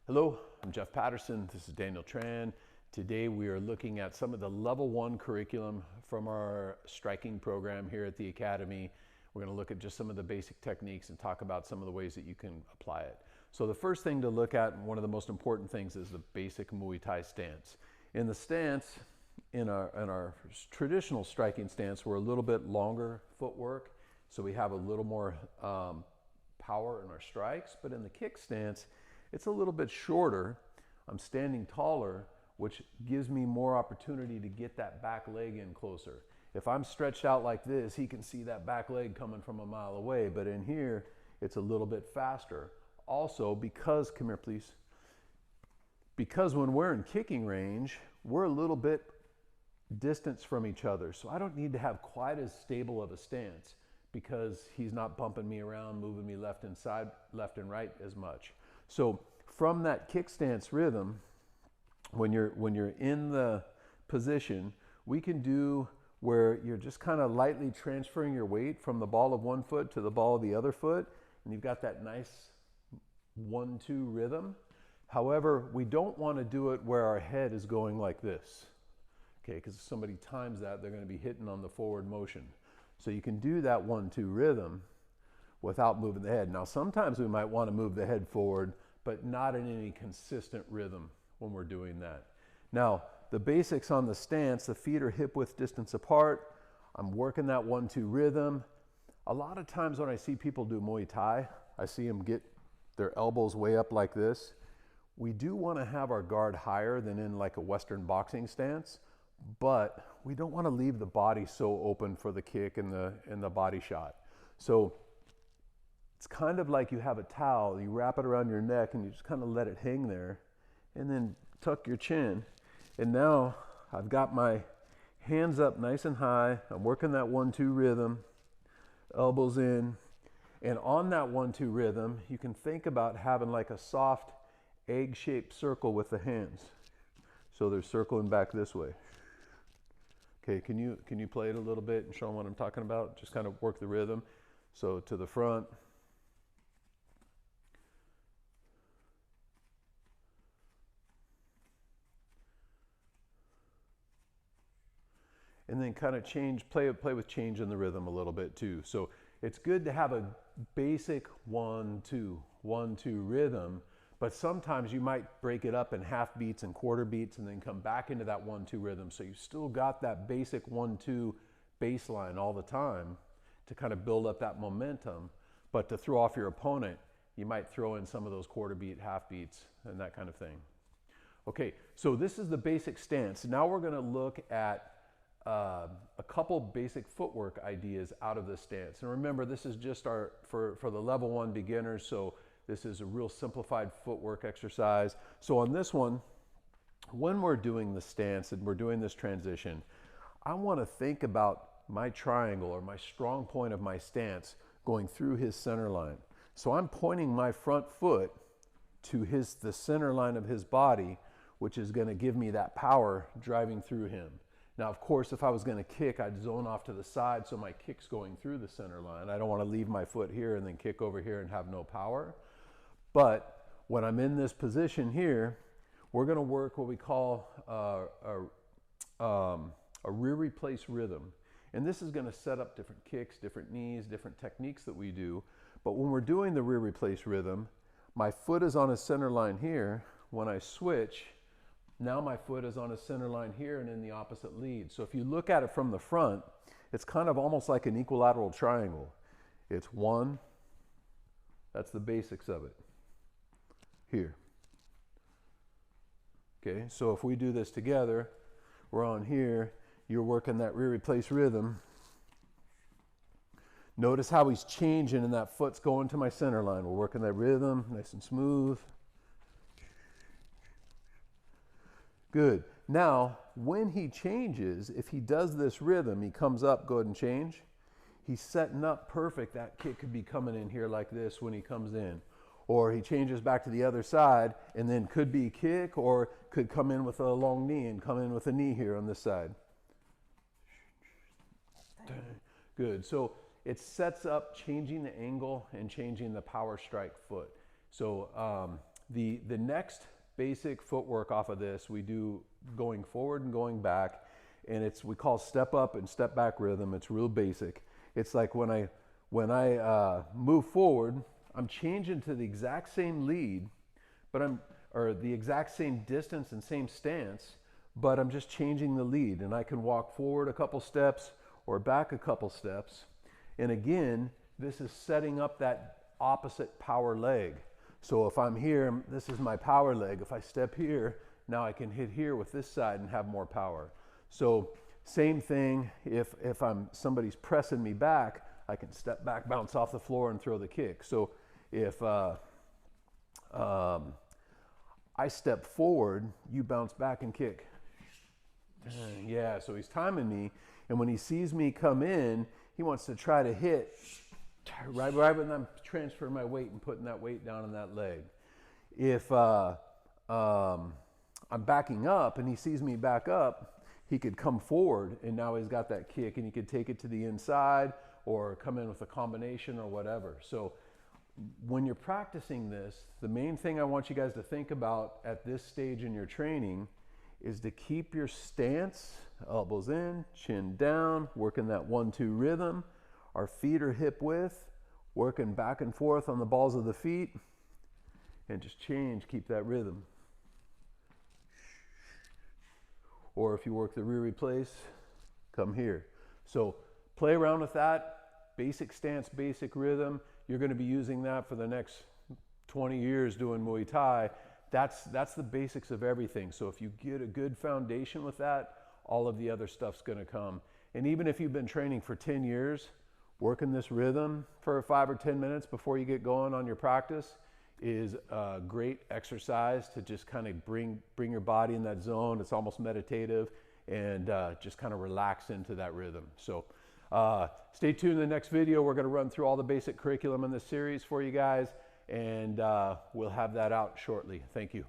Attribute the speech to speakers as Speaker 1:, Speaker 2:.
Speaker 1: Hello, I'm Jeff Patterson. This is Daniel Tran. Today we are looking at some of the level 1 curriculum from our striking program here at the Academy. We're going to look at just some of the basic techniques and talk about some of the ways that you can apply it. So the first thing to look at, and one of the most important things, is the basic Muay Thai stance. In the stance, in our traditional striking stance, we're a little bit longer footwork, so we have a little more power in our strikes, but in the kick stance, it's a little bit shorter. I'm standing taller, which gives me more opportunity to get that back leg in closer. If I'm stretched out like this, he can see that back leg coming from a mile away, but in here, it's a little bit faster. Also, because, come here please, because when we're in kicking range, we're a little bit distance from each other, so I don't need to have quite as stable of a stance because he's not bumping me around, moving me left and right as much. So from that kick stance rhythm, when you're in the position, we can do where you're just kind of lightly transferring your weight from the ball of one foot to the ball of the other foot, and you've got that nice 1-2 rhythm. However, we don't want to do it where our head is going like this, okay? Because if somebody times that, they're going to be hitting on the forward motion. So you can do that 1-2 rhythm without moving the head. Now, sometimes we might want to move the head forward, but not in any consistent rhythm when we're doing that. Now, the basics on the stance, the feet are hip width distance apart. I'm working that 1-2 rhythm. A lot of times when I see people do Muay Thai, I see them get their elbows way up like this. We do want to have our guard higher than in like a Western boxing stance, but we don't want to leave the body so open for the kick and the body shot. So it's kind of like you have a towel, you wrap it around your neck and you just kind of let it hang there and then tuck your chin. And now I've got my hands up nice and high. I'm working that 1-2 rhythm, elbows in. And on that 1-2 rhythm, you can think about having like a soft egg-shaped circle with the hands. So they're circling back this way. Okay, can you play it a little bit and show them what I'm talking about? Just kind of work the rhythm. So to the front. And then kind of play with change in the rhythm a little bit too. So it's good to have a basic 1-2 rhythm, but sometimes you might break it up in half beats and quarter beats and then come back into that 1-2 rhythm. So you still got that basic 1-2 baseline all the time to kind of build up that momentum, but to throw off your opponent, you might throw in some of those quarter beat, half beats, and that kind of thing. Okay, so this is the basic stance. Now we're gonna look at a couple basic footwork ideas out of this stance. And remember, this is just for the level 1 beginners, so this is a real simplified footwork exercise. So on this one, when we're doing the stance and we're doing this transition, I want to think about my triangle or my strong point of my stance going through his center line. So I'm pointing my front foot to the center line of his body, which is going to give me that power driving through him. Now, of course, if I was going to kick, I'd zone off to the side so my kick's going through the center line. I don't want to leave my foot here and then kick over here and have no power. But when I'm in this position here, we're going to work what we call a rear replace rhythm. And this is going to set up different kicks, different knees, different techniques that we do. But when we're doing the rear replace rhythm, my foot is on a center line here. When I switch, now my foot is on a center line here and in the opposite lead. So if you look at it from the front, it's kind of almost like an equilateral triangle. It's 1, that's the basics of it, here. Okay, so if we do this together, we're on here, you're working that rear replace rhythm. Notice how he's changing and that foot's going to my center line. We're working that rhythm, nice and smooth. Good. Now, when he changes, if he does this rhythm, he comes up, go ahead and change. He's setting up perfect. That kick could be coming in here like this when he comes in. Or he changes back to the other side and then could be kick or could come in with a long knee and come in with a knee here on this side. Good. So it sets up changing the angle and changing the power strike foot. So The next basic footwork off of this, we do going forward and going back, and we call step up and step back rhythm. It's real basic. It's like when I move forward, I'm changing to the exact same lead, or the exact same distance and same stance, but I'm just changing the lead, and I can walk forward a couple steps or back a couple steps. And again, this is setting up that opposite power leg. So if I'm here, this is my power leg. If I step here, now I can hit here with this side and have more power. So same thing, if somebody's pressing me back, I can step back, bounce off the floor, and throw the kick. So if I step forward, you bounce back and kick. Yeah, so he's timing me, and when he sees me come in, he wants to try to hit right when I'm transferring my weight and putting that weight down on that leg. If I'm backing up and he sees me back up, he could come forward, and now he's got that kick, and he could take it to the inside or come in with a combination or whatever. So when you're practicing this, the main thing I want you guys to think about at this stage in your training is to keep your stance, elbows in, chin down, working that 1-2 rhythm. Our feet are hip width, working back and forth on the balls of the feet, and just change, keep that rhythm. Or if you work the rear replace, come here. So play around with that, basic stance, basic rhythm. You're going to be using that for the next 20 years doing Muay Thai. That's the basics of everything. So if you get a good foundation with that, all of the other stuff's going to come. And even if you've been training for 10 years, working this rhythm for 5 or 10 minutes before you get going on your practice is a great exercise to just kind of bring your body in that zone. It's almost meditative, and just kind of relax into that rhythm. So stay tuned in the next video. We're going to run through all the basic curriculum in this series for you guys, and we'll have that out shortly. Thank you.